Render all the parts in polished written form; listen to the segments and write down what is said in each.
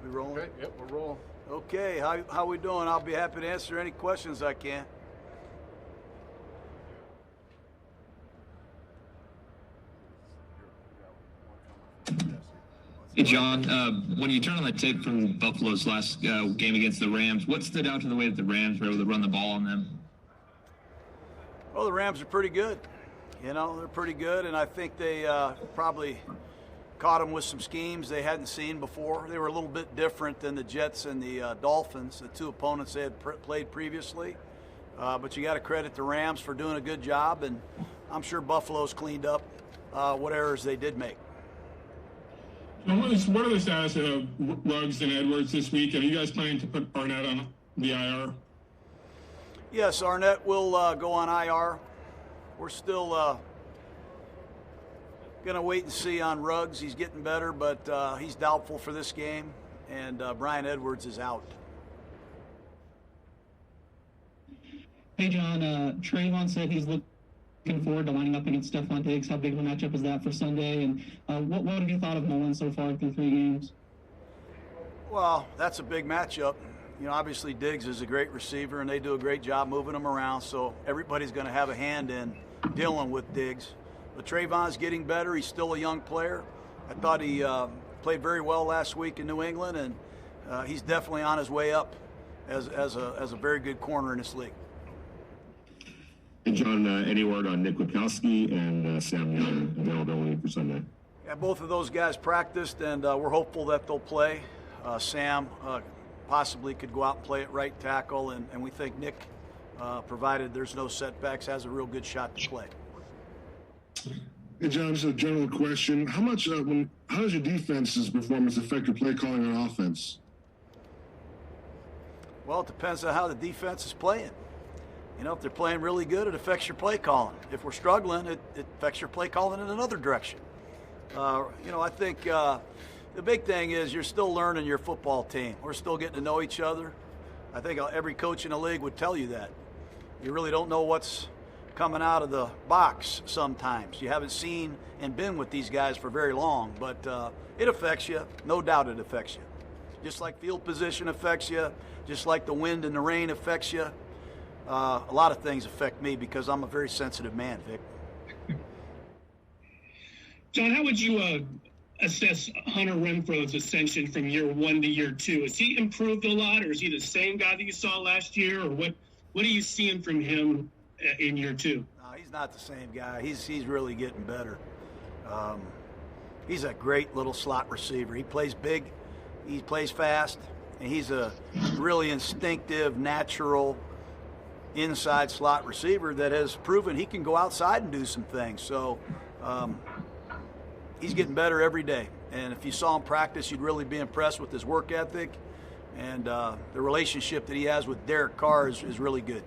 We rolling? Okay, yep, we're rolling. Okay, how we doing? I'll be happy to answer any questions I can. Hey, John, when you turn on the tape from Buffalo's last game against the Rams, what stood out to the way that the Rams were able to run the ball on them? Well, the Rams are pretty good. You know, they're pretty good, and I think they probably caught them with some schemes they hadn't seen before. They were a little bit different than the Jets and the Dolphins, the two opponents they had played previously. But you got to credit the Rams for doing a good job, and I'm sure Buffalo's cleaned up what errors they did make. What are the status of Ruggs and Edwards this week? Are you guys planning to put Arnett on the IR? Yes, Arnett will go on IR. We're still going to wait and see on Ruggs. He's getting better, but he's doubtful for this game, and Brian Edwards is out. Hey, John, Trayvon said he's looking forward to lining up against Stephon Diggs. How big of a matchup is that for Sunday? And what have you thought of Nolan so far through 3 games? Well, that's a big matchup. You know, obviously Diggs is a great receiver, and they do a great job moving him around, so everybody's going to have a hand in dealing with Diggs. But Trayvon's getting better. He's still a young player. I thought he played very well last week in New England, and he's definitely on his way up as a very good corner in this league. Hey, John, any word on Nick Witkowski and Sam Young availability for Sunday? Yeah, both of those guys practiced, and we're hopeful that they'll play. Sam possibly could go out and play at right tackle, and we think Nick, provided there's no setbacks, has a real good shot to play. Hey, John, just a general question. How does your defense's performance affect your play calling on offense? Well, it depends on how the defense is playing. You know, if they're playing really good, it affects your play calling. If we're struggling, it affects your play calling in another direction. You know, I think the big thing is you're still learning your football team. We're still getting to know each other. I think every coach in the league would tell you that. You really don't know what's coming out of the box sometimes. You haven't seen and been with these guys for very long, but it affects you. No doubt it affects you. Just like field position affects you, just like the wind and the rain affects you. A lot of things affect me because I'm a very sensitive man, Vic. John, how would you assess Hunter Renfro's ascension from year 1 to year 2? Has he improved a lot, or is he the same guy that you saw last year, or what are you seeing from him in year 2? No, he's not the same guy. He's really getting better. He's a great little slot receiver. He plays big, he plays fast, and he's a really instinctive, natural inside slot receiver that has proven he can go outside and do some things. So he's getting better every day. And if you saw him practice, you'd really be impressed with his work ethic. And the relationship that he has with Derek Carr is really good.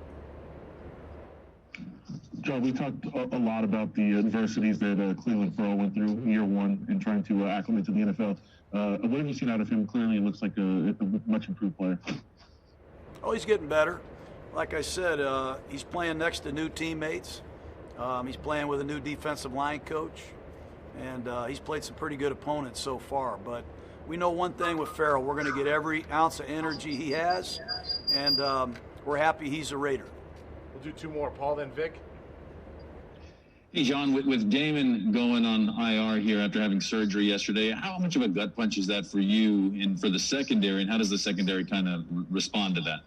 John, we talked a lot about the adversities that Clelin Ferrell went through year 1 in trying to acclimate to the NFL. What have you seen out of him? Clearly, it looks like a much improved player. Oh, he's getting better. Like I said, he's playing next to new teammates. He's playing with a new defensive line coach. And he's played some pretty good opponents so far. But we know one thing with Ferrell, we're going to get every ounce of energy he has. And we're happy he's a Raider. We'll do 2 more. Paul, then Vic. Hey, John, with Damon going on IR here after having surgery yesterday, how much of a gut punch is that for you and for the secondary, and how does the secondary kind of respond to that?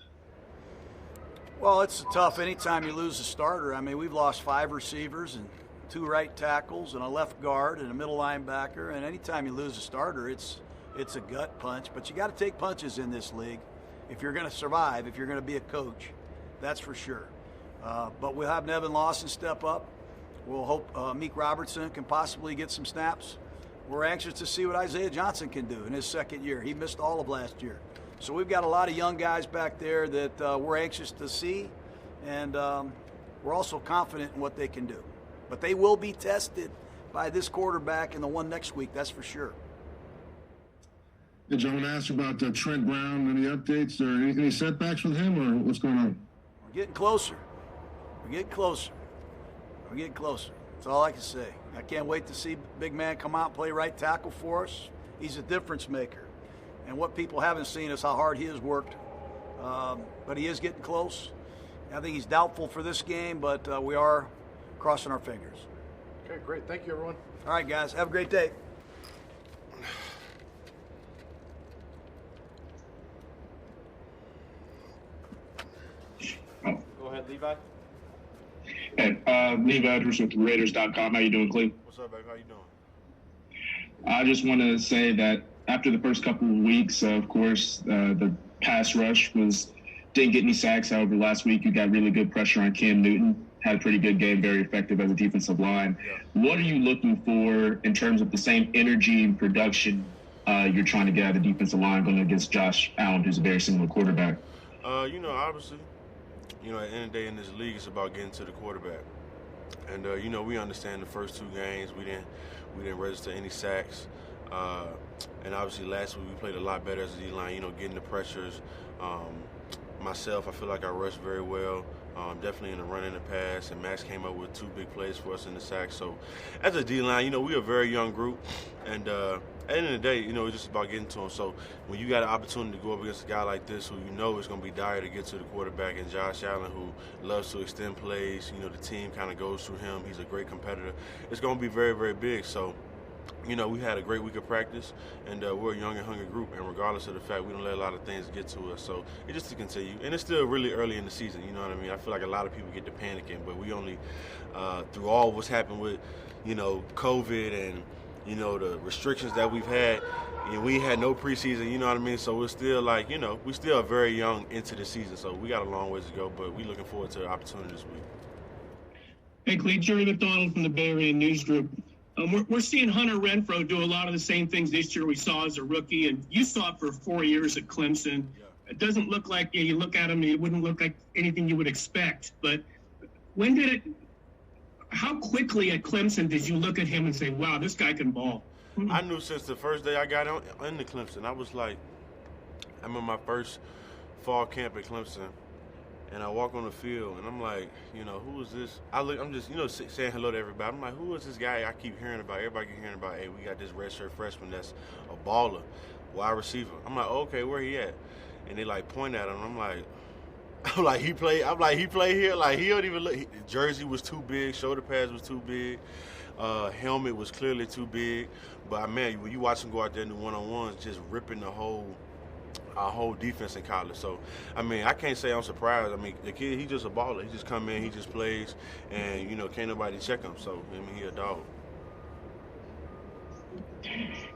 Well, it's tough anytime you lose a starter. I mean, we've lost 5 receivers and 2 right tackles and a left guard and a middle linebacker, and anytime you lose a starter, it's a gut punch. But you got to take punches in this league if you're going to survive, if you're going to be a coach. That's for sure. But we'll have Nevin Lawson step up. We'll hope Meek Robertson can possibly get some snaps. We're anxious to see what Isaiah Johnson can do in his second year. He missed all of last year. So we've got a lot of young guys back there that we're anxious to see, and we're also confident in what they can do. But they will be tested by this quarterback and the one next week, that's for sure. Hey, John, I want to ask you about Trent Brown. Any updates or any setbacks with him, or what's going on? We're getting closer. We're getting closer. We're getting closer. That's all I can say. I can't wait to see big man come out and play right tackle for us. He's a difference maker. And what people haven't seen is how hard he has worked. But he is getting close. I think he's doubtful for this game, but we are crossing our fingers. Okay, great. Thank you, everyone. All right, guys. Have a great day. Go ahead, Levi. Hey, Levi Anderson with Raiders.com. How you doing, Clelin? What's up, baby? How you doing? I just want to say that after the first couple of weeks, of course, the pass rush didn't get any sacks. However, last week you got really good pressure on Cam Newton. Had a pretty good game, very effective as a defensive line. Yeah. What are you looking for in terms of the same energy and production you're trying to get out of the defensive line going against Josh Allen, who's a very similar quarterback? Obviously, at the end of the day in this league, it's about getting to the quarterback. And, we understand the first two games, we didn't register any sacks. And obviously last week we played a lot better as a D-line, getting the pressures. Myself, I feel like I rushed very well, definitely in the run and the pass, and Max came up with two big plays for us in the sack. So as a D-line, we're a very young group, and at the end of the day, it's just about getting to him. So when you got an opportunity to go up against a guy like this who is going to be dire to get to the quarterback, and Josh Allen, who loves to extend plays, the team kind of goes through him. He's a great competitor. It's going to be very, very big. So we had a great week of practice, and we're a young and hungry group, and regardless of the fact, we don't let a lot of things get to us. So it's just to continue. And it's still really early in the season, you know what I mean? I feel like a lot of people get to panicking, but we only, through all what's happened with, COVID and, the restrictions that we've had, we had no preseason, you know what I mean? So we're still we still are very young into the season, so we got a long ways to go, but we're looking forward to the opportunity this week. Hey, Clelin, Jerry McDonald from the Bay Area News Group. We're seeing Hunter Renfrow do a lot of the same things this year we saw as a rookie, and you saw it for 4 years at Clemson. Yeah. It doesn't look like, you look at him, it wouldn't look like anything you would expect. But how quickly at Clemson did you look at him and say, wow, this guy can ball? I knew since the first day I got into Clemson. I was like, I'm in my first fall camp at Clemson. And I walk on the field, and I'm like, who is this? I'm just, saying hello to everybody. I'm like, who is this guy I keep hearing about? Everybody keep hearing about, hey, we got this redshirt freshman that's a baller, wide receiver. I'm like, okay, where he at? And they point at him. I'm like, he play here? Like, he don't even look. Jersey was too big. Shoulder pads was too big. Helmet was clearly too big. But, man, when you watch him go out there and do one-on-ones, just ripping our whole defense in college. So, I can't say I'm surprised. The kid, he's just a baller. He just come in, he just plays, and, can't nobody check him. So, he a dog.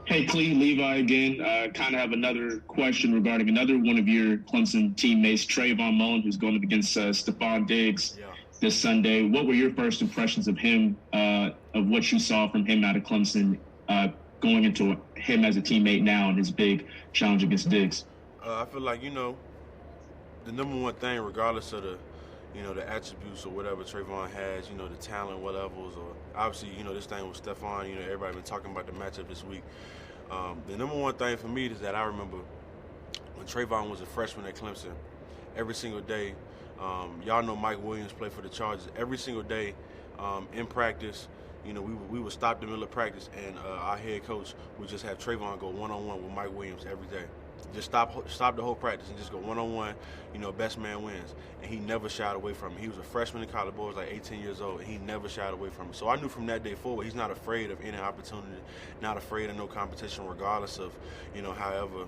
Hey, Clelin, Levi again. Kind of have another question regarding another one of your Clemson teammates, Trayvon Mullen, who's going up against Stephon Diggs this Sunday. What were your first impressions of him, of what you saw from him out of Clemson, going into him as a teammate now and his big challenge against Diggs? I feel like, the number one thing, regardless of the attributes or whatever Trayvon has, the talent, what levels, or obviously, this thing with Stephon, everybody been talking about the matchup this week. The number one thing for me is that I remember when Trayvon was a freshman at Clemson, every single day, y'all know Mike Williams played for the Chargers. Every single day in practice, we would stop the middle of practice, and our head coach would just have Trayvon go one-on-one with Mike Williams every day. Just stop the whole practice and just go one-on-one, best man wins. And he never shied away from it. He was a freshman in college, boy, was like 18 years old, and he never shied away from it. So I knew from that day forward, he's not afraid of any opportunity, not afraid of no competition, regardless of, however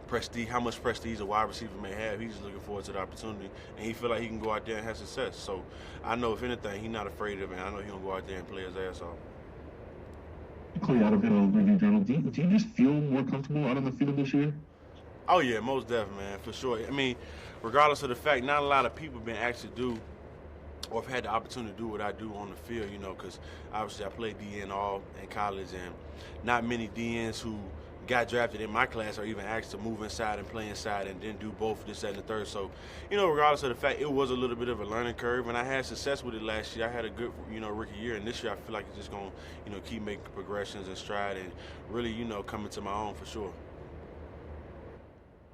prestige, how much prestige a wide receiver may have. He's just looking forward to the opportunity, and he feel like he can go out there and have success. So I know, if anything, he's not afraid of it. I know he's going to go out there and play his ass off. Clear out of Review Journal. Do you just feel more comfortable out on the field this year? Oh, yeah, most definitely, man, for sure. Regardless of the fact, not a lot of people have been asked to do or have had the opportunity to do what I do on the field, because obviously I played DN all in college, and not many DNs who got drafted in my class are even asked to move inside and play inside and then do both this, that, and the third. So, regardless of the fact, it was a little bit of a learning curve, and I had success with it last year. I had a good, rookie year, and this year I feel like it's just going to, keep making progressions and stride and really, coming to my own for sure.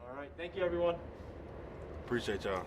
All right. Thank you, everyone. Appreciate y'all.